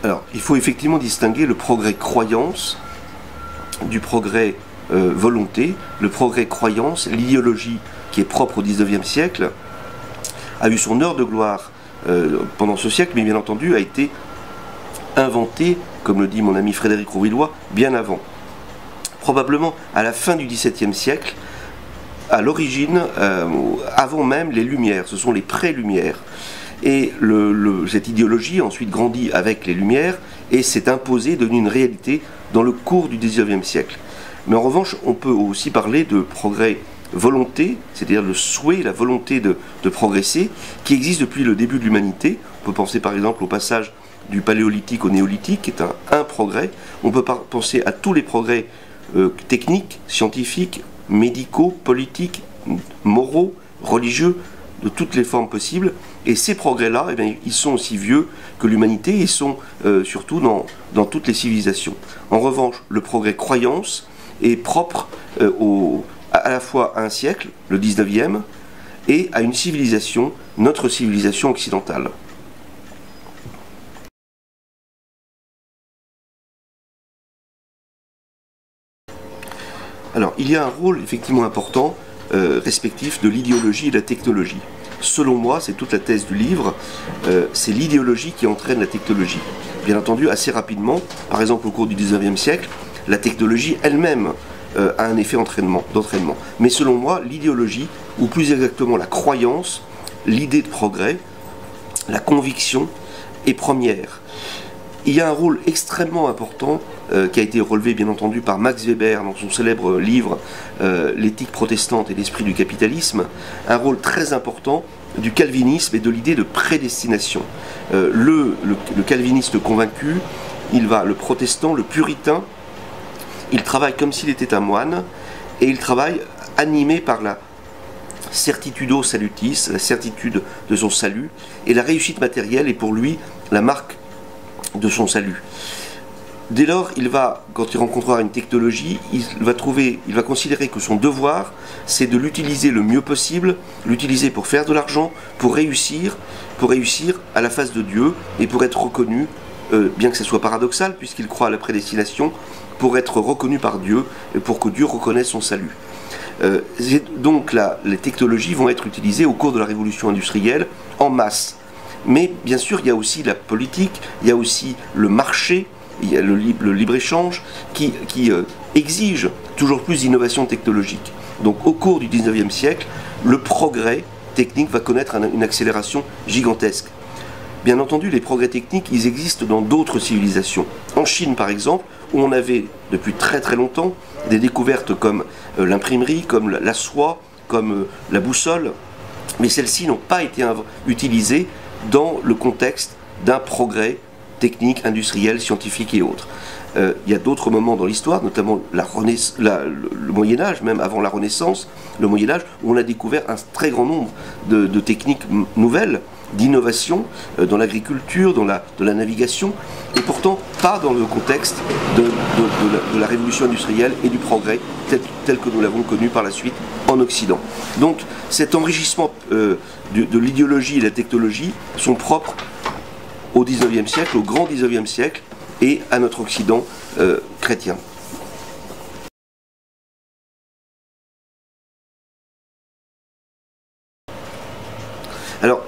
Alors, il faut effectivement distinguer le progrès croyance du progrès volonté. Le progrès croyance, l'idéologie qui est propre au XIXe siècle, a eu son heure de gloire pendant ce siècle, mais bien entendu a été inventée, comme le dit mon ami Frédéric Rouvillois, bien avant. Probablement à la fin du XVIIe siècle, à l'origine, avant même les Lumières, ce sont les pré-Lumières. Et cette idéologie a ensuite grandi avec les Lumières et s'est imposée, devenue une réalité dans le cours du XIXe siècle. Mais en revanche, on peut aussi parler de progrès volonté, c'est-à-dire le souhait, la volonté de progresser, qui existe depuis le début de l'humanité. On peut penser par exemple au passage du paléolithique au néolithique, qui est un progrès. On peut penser à tous les progrès techniques, scientifiques, médicaux, politiques, moraux, religieux, de toutes les formes possibles. Et ces progrès-là, eh bien, ils sont aussi vieux que l'humanité, ils sont surtout dans toutes les civilisations. En revanche, le progrès croyance est propre à la fois à un siècle, le 19e, et à une civilisation, notre civilisation occidentale. Alors, il y a un rôle effectivement important, respectif de l'idéologie et de la technologie. Selon moi, c'est toute la thèse du livre, c'est l'idéologie qui entraîne la technologie. Bien entendu, assez rapidement, par exemple au cours du XIXe siècle, la technologie elle-même a un effet d'entraînement. Mais selon moi, l'idéologie, ou plus exactement la croyance, l'idée de progrès, la conviction, est première. Il y a un rôle extrêmement important qui a été relevé bien entendu par Max Weber dans son célèbre livre L'éthique protestante et l'esprit du capitalisme, un rôle très important du calvinisme et de l'idée de prédestination. Le calviniste convaincu, le protestant, le puritain, il travaille comme s'il était un moine et il travaille animé par la certitudo salutis, la certitude de son salut, et la réussite matérielle est pour lui la marque de son salut. Dès lors, quand il rencontrera une technologie, il va considérer que son devoir, c'est de l'utiliser le mieux possible, l'utiliser pour faire de l'argent, pour réussir à la face de Dieu et pour être reconnu, bien que ce soit paradoxal, puisqu'il croit à la prédestination, pour être reconnu par Dieu et pour que Dieu reconnaisse son salut. Donc les technologies vont être utilisées au cours de la révolution industrielle en masse. Mais bien sûr, il y a aussi la politique, il y a aussi le marché, il y a le libre-échange qui exige toujours plus d'innovation technologique. Donc au cours du 19e siècle, le progrès technique va connaître une accélération gigantesque. Bien entendu, les progrès techniques, ils existent dans d'autres civilisations. En Chine, par exemple, où on avait depuis très très longtemps des découvertes comme l'imprimerie, comme la soie, comme la boussole, mais celles-ci n'ont pas été utilisées dans le contexte d'un progrès technique, industriel, scientifique et autres. Il y a d'autres moments dans l'histoire, notamment le Moyen-Âge, même avant la Renaissance, le Moyen-Âge, où on a découvert un très grand nombre de techniques nouvelles, d'innovation dans l'agriculture, dans la navigation, et pourtant pas dans le contexte de la révolution industrielle et du progrès tel que nous l'avons connu par la suite en Occident. Donc cet enrichissement de l'idéologie et de la technologie sont propres au XIXe siècle, au grand XIXe siècle, et à notre Occident chrétien. Alors,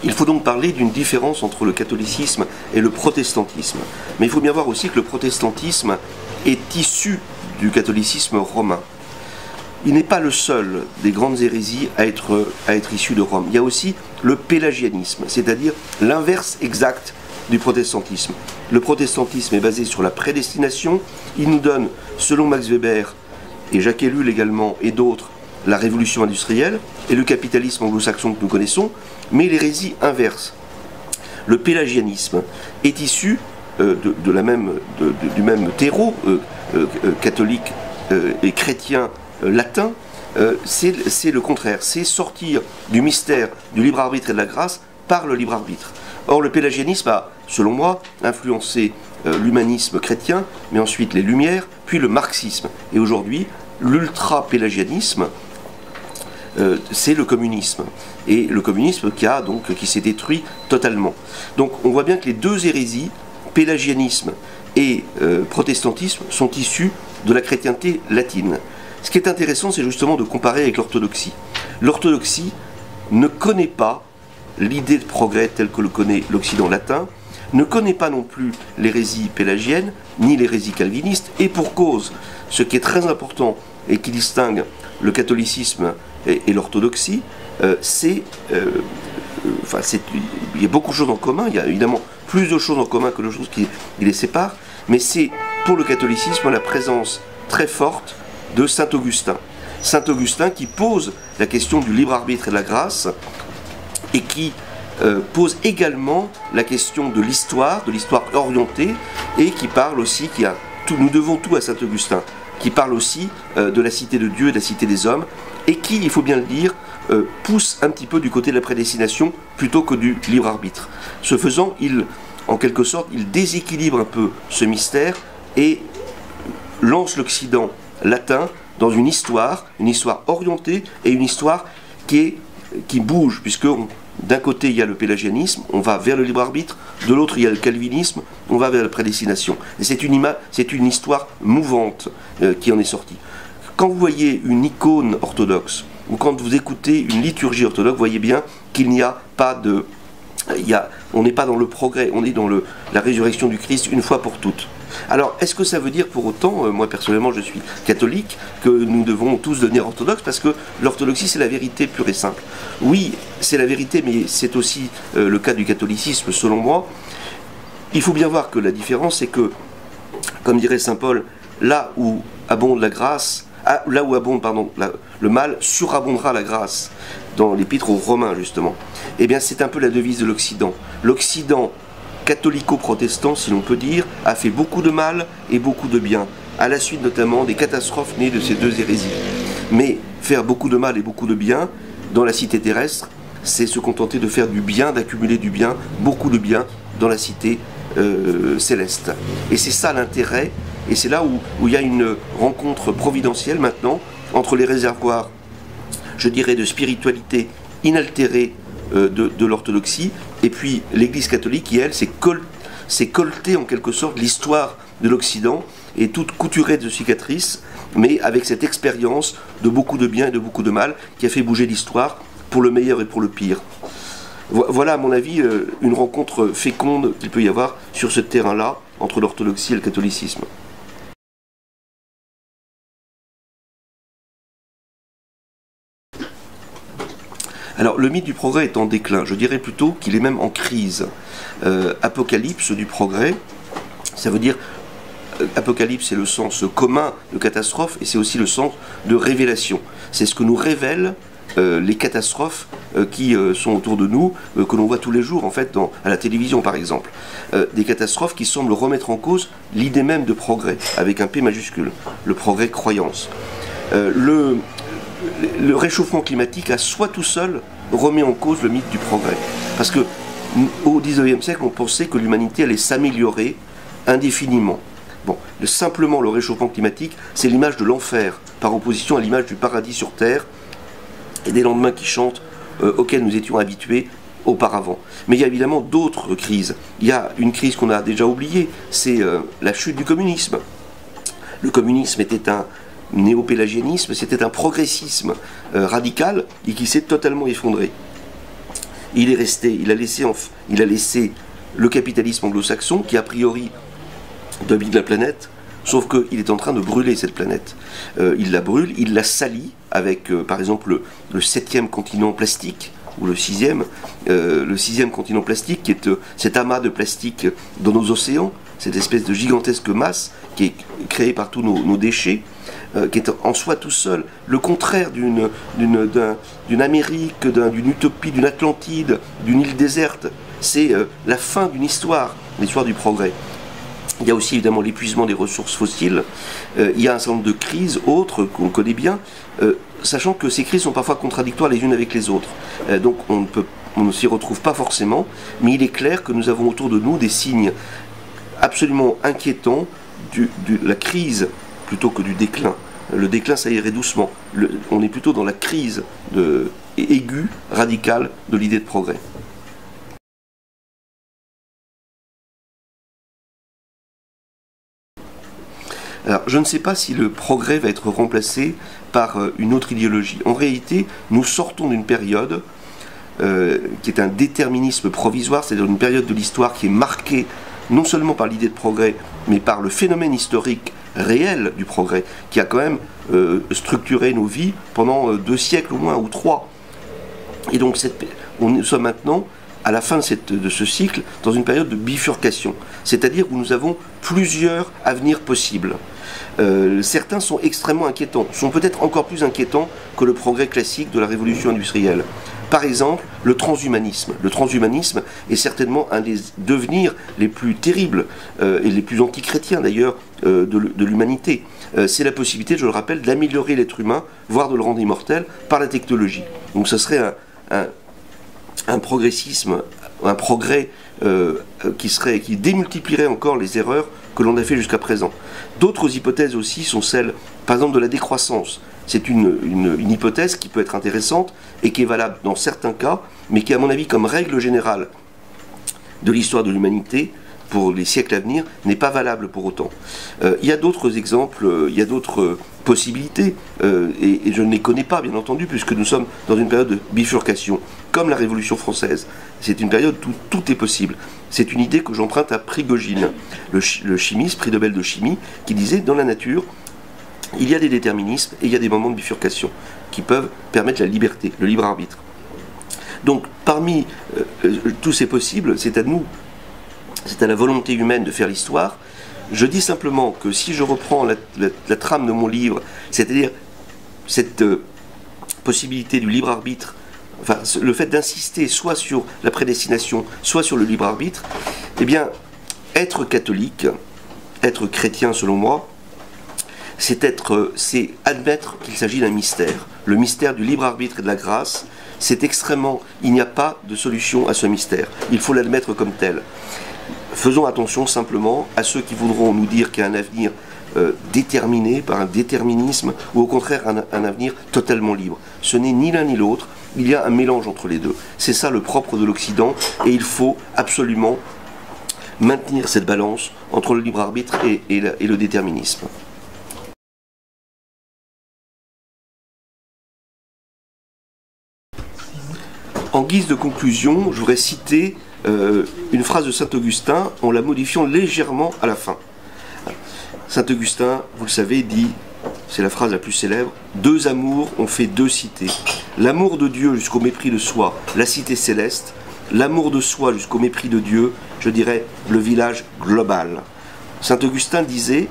il faut donc parler d'une différence entre le catholicisme et le protestantisme. Mais il faut bien voir aussi que le protestantisme est issu du catholicisme romain. Il n'est pas le seul des grandes hérésies à être issu de Rome. Il y a aussi le pélagianisme, c'est-à-dire l'inverse exact du protestantisme. Le protestantisme est basé sur la prédestination. Il nous donne, selon Max Weber et Jacques Ellul également et d'autres, la révolution industrielle et le capitalisme anglo-saxon que nous connaissons, mais l'hérésie inverse. Le pélagianisme est issu du même terreau catholique et chrétien latin. C'est le contraire, c'est sortir du mystère du libre arbitre et de la grâce par le libre arbitre. Or le pélagianisme a, selon moi, influencé l'humanisme chrétien, mais ensuite les Lumières, puis le marxisme. Et aujourd'hui, l'ultra-pélagianisme, c'est le communisme. Et le communisme qui s'est détruit totalement. Donc on voit bien que les deux hérésies pélagianisme et protestantisme sont issus de la chrétienté latine. Ce qui est intéressant, c'est justement de comparer avec l'orthodoxie. L'orthodoxie ne connaît pas l'idée de progrès telle que le connaît l'Occident latin, ne connaît pas non plus l'hérésie pélagienne, ni l'hérésie calviniste, et pour cause, ce qui est très important et qui distingue le catholicisme et l'orthodoxie, il y a beaucoup de choses en commun, il y a évidemment plus de choses en commun que de choses qui les séparent, mais c'est pour le catholicisme la présence très forte de Saint Augustin. Saint Augustin qui pose la question du libre arbitre et de la grâce, et qui pose également la question de l'histoire orientée, et qui parle aussi, nous devons tout à Saint Augustin, qui parle aussi de la cité de Dieu et de la cité des hommes, et qui, il faut bien le dire, pousse un petit peu du côté de la prédestination plutôt que du libre arbitre. Ce faisant, en quelque sorte, il déséquilibre un peu ce mystère et lance l'Occident latin dans une histoire orientée et une histoire qui bouge, puisque d'un côté il y a le pélagianisme, on va vers le libre arbitre, de l'autre il y a le calvinisme, on va vers la prédestination. Et c'est une histoire mouvante qui en est sortie. Quand vous voyez une icône orthodoxe, ou quand vous écoutez une liturgie orthodoxe, vous voyez bien qu'il n'y a pas de... on n'est pas dans le progrès, on est dans la résurrection du Christ une fois pour toutes. Alors, est-ce que ça veut dire pour autant, moi personnellement je suis catholique, que nous devons tous devenir orthodoxes, parce que l'orthodoxie c'est la vérité pure et simple? Oui, c'est la vérité, mais c'est aussi le cas du catholicisme selon moi. Il faut bien voir que la différence c'est que, comme dirait saint Paul, là où abonde la grâce, là où abonde le mal, surabondera la grâce, dans l'épître aux Romains justement. Eh bien c'est un peu la devise de l'Occident. L'Occident catholico-protestant, si l'on peut dire, a fait beaucoup de mal et beaucoup de bien, à la suite notamment des catastrophes nées de ces deux hérésies. Mais faire beaucoup de mal et beaucoup de bien, dans la cité terrestre, c'est se contenter de faire du bien, d'accumuler du bien, beaucoup de bien, dans la cité céleste. Et c'est ça l'intérêt, et c'est là où il y a une rencontre providentielle maintenant, entre les réservoirs, je dirais, de spiritualité inaltérée de l'orthodoxie, et puis l'Église catholique qui, elle, s'est coltée en quelque sorte l'histoire de l'Occident, et toute couturée de cicatrices, mais avec cette expérience de beaucoup de bien et de beaucoup de mal, qui a fait bouger l'histoire pour le meilleur et pour le pire. Voilà, à mon avis, une rencontre féconde qu'il peut y avoir sur ce terrain-là, entre l'orthodoxie et le catholicisme. Alors, le mythe du progrès est en déclin. Je dirais plutôt qu'il est même en crise. Apocalypse du progrès, ça veut dire... Apocalypse, c'est le sens commun de catastrophe, et c'est aussi le sens de révélation. C'est ce que nous révèlent les catastrophes qui sont autour de nous, que l'on voit tous les jours, en fait, à la télévision, par exemple. Des catastrophes qui semblent remettre en cause l'idée même de progrès, avec un P majuscule, le progrès croyance. Le réchauffement climatique a soi tout seul remis en cause le mythe du progrès. Parce que au XIXe siècle, on pensait que l'humanité allait s'améliorer indéfiniment. Bon, simplement le réchauffement climatique, c'est l'image de l'enfer, par opposition à l'image du paradis sur Terre, et des lendemains qui chantent, auxquels nous étions habitués auparavant. Mais il y a évidemment d'autres crises. Il y a une crise qu'on a déjà oubliée, c'est la chute du communisme. Le communisme était un néo-pélagianisme, c'était un progressisme radical et qui s'est totalement effondré. Il est resté, il a laissé le capitalisme anglo-saxon qui a priori domine la planète, sauf qu'il est en train de brûler cette planète. Il la brûle, il la salit avec par exemple le 7e continent plastique, ou le 6e continent plastique, qui est cet amas de plastique dans nos océans, cette espèce de gigantesque masse qui est créée par tous nos déchets, qui est en soi tout seul le contraire d'une Amérique, d'une utopie, d'une Atlantide, d'une île déserte. C'est la fin d'une histoire, l'histoire du progrès. Il y a aussi évidemment l'épuisement des ressources fossiles, il y a un certain nombre de crises autres qu'on connaît bien, sachant que ces crises sont parfois contradictoires les unes avec les autres. Donc on ne s'y retrouve pas forcément, mais il est clair que nous avons autour de nous des signes absolument inquiétants de la crise plutôt que du déclin. Le déclin, ça irait doucement. On est plutôt dans la crise aiguë, radicale de l'idée de progrès. Alors, je ne sais pas si le progrès va être remplacé par une autre idéologie. En réalité, nous sortons d'une période qui est un déterminisme provisoire, c'est-à-dire une période de l'histoire qui est marquée non seulement par l'idée de progrès, mais par le phénomène historique réel du progrès, qui a quand même structuré nos vies pendant 2 siècles au moins, ou 3. Et donc, nous sommes maintenant, à la fin de ce cycle, dans une période de bifurcation, c'est-à-dire où nous avons plusieurs avenirs possibles. Certains sont extrêmement inquiétants, sont peut-être encore plus inquiétants que le progrès classique de la révolution industrielle. Par exemple, le transhumanisme. Le transhumanisme est certainement un des devenirs les plus terribles et les plus antichrétiens d'ailleurs de l'humanité. C'est la possibilité, je le rappelle, d'améliorer l'être humain, voire de le rendre immortel par la technologie. Donc ce serait un progressisme, un progrès qui démultiplierait encore les erreurs que l'on a fait jusqu'à présent. D'autres hypothèses aussi sont celles, par exemple, de la décroissance. C'est une hypothèse qui peut être intéressante et qui est valable dans certains cas, mais qui, à mon avis, comme règle générale de l'histoire de l'humanité, pour les siècles à venir, n'est pas valable pour autant. Il y a d'autres exemples, il y a d'autres possibilités, et je ne les connais pas, bien entendu, puisque nous sommes dans une période de bifurcation, comme la Révolution française. C'est une période où tout est possible. C'est une idée que j'emprunte à Prigogine, le chimiste, prix Nobel de chimie, qui disait, dans la nature, il y a des déterminismes et il y a des moments de bifurcation qui peuvent permettre la liberté, le libre arbitre. Donc, parmi tous ces possibles, c'est à nous, c'est à la volonté humaine de faire l'histoire. Je dis simplement que si je reprends la trame de mon livre, c'est-à-dire cette possibilité du libre arbitre, enfin, le fait d'insister soit sur la prédestination, soit sur le libre arbitre, eh bien, être catholique, être chrétien selon moi, c'est admettre qu'il s'agit d'un mystère. Le mystère du libre arbitre et de la grâce, c'est extrêmement... Il n'y a pas de solution à ce mystère. Il faut l'admettre comme tel. Faisons attention simplement à ceux qui voudront nous dire qu'il y a un avenir déterminé par un déterminisme, ou au contraire un avenir totalement libre. Ce n'est ni l'un ni l'autre, il y a un mélange entre les deux. C'est ça le propre de l'Occident, et il faut absolument maintenir cette balance entre le libre arbitre et le déterminisme. En guise de conclusion, je voudrais citer une phrase de Saint Augustin en la modifiant légèrement à la fin. Saint Augustin, vous le savez, dit, c'est la phrase la plus célèbre, « Deux amours ont fait 2 cités. L'amour de Dieu jusqu'au mépris de soi, la cité céleste. L'amour de soi jusqu'au mépris de Dieu, je dirais, le village global. » Saint Augustin disait,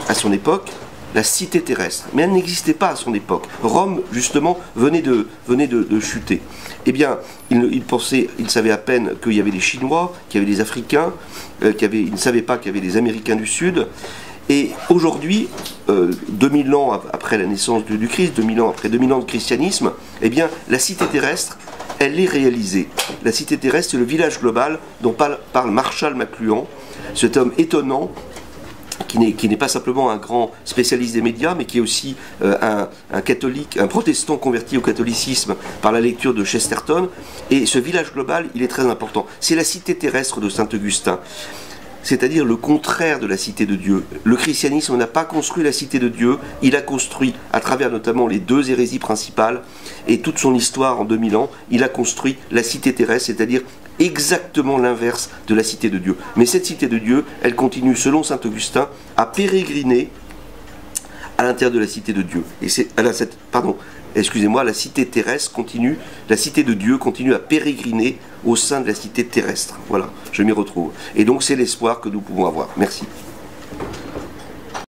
à son époque, la cité terrestre. Mais elle n'existait pas à son époque. Rome, justement, venait de chuter. Eh bien, il savait à peine qu'il y avait des Chinois, qu'il y avait des Africains, il ne savait pas qu'il y avait des Américains du Sud. Et aujourd'hui, 2000 ans après la naissance du Christ, après 2000 ans de christianisme, eh bien, la cité terrestre, elle est réalisée. La cité terrestre, c'est le village global dont parle Marshall McLuhan, cet homme étonnant, qui n'est pas simplement un grand spécialiste des médias, mais qui est aussi un catholique, un protestant converti au catholicisme par la lecture de Chesterton. Et ce village global, il est très important. C'est la cité terrestre de Saint-Augustin, c'est-à-dire le contraire de la cité de Dieu. Le christianisme n'a pas construit la cité de Dieu, il a construit, à travers notamment les 2 hérésies principales, et toute son histoire en 2000 ans, il a construit la cité terrestre, c'est-à-dire exactement l'inverse de la cité de Dieu. Mais cette cité de Dieu, elle continue, selon saint Augustin, à pérégriner à l'intérieur de la cité de Dieu. Et c'est, la cité terrestre continue, la cité de Dieu continue à pérégriner au sein de la cité terrestre. Voilà, je m'y retrouve. Et donc c'est l'espoir que nous pouvons avoir. Merci.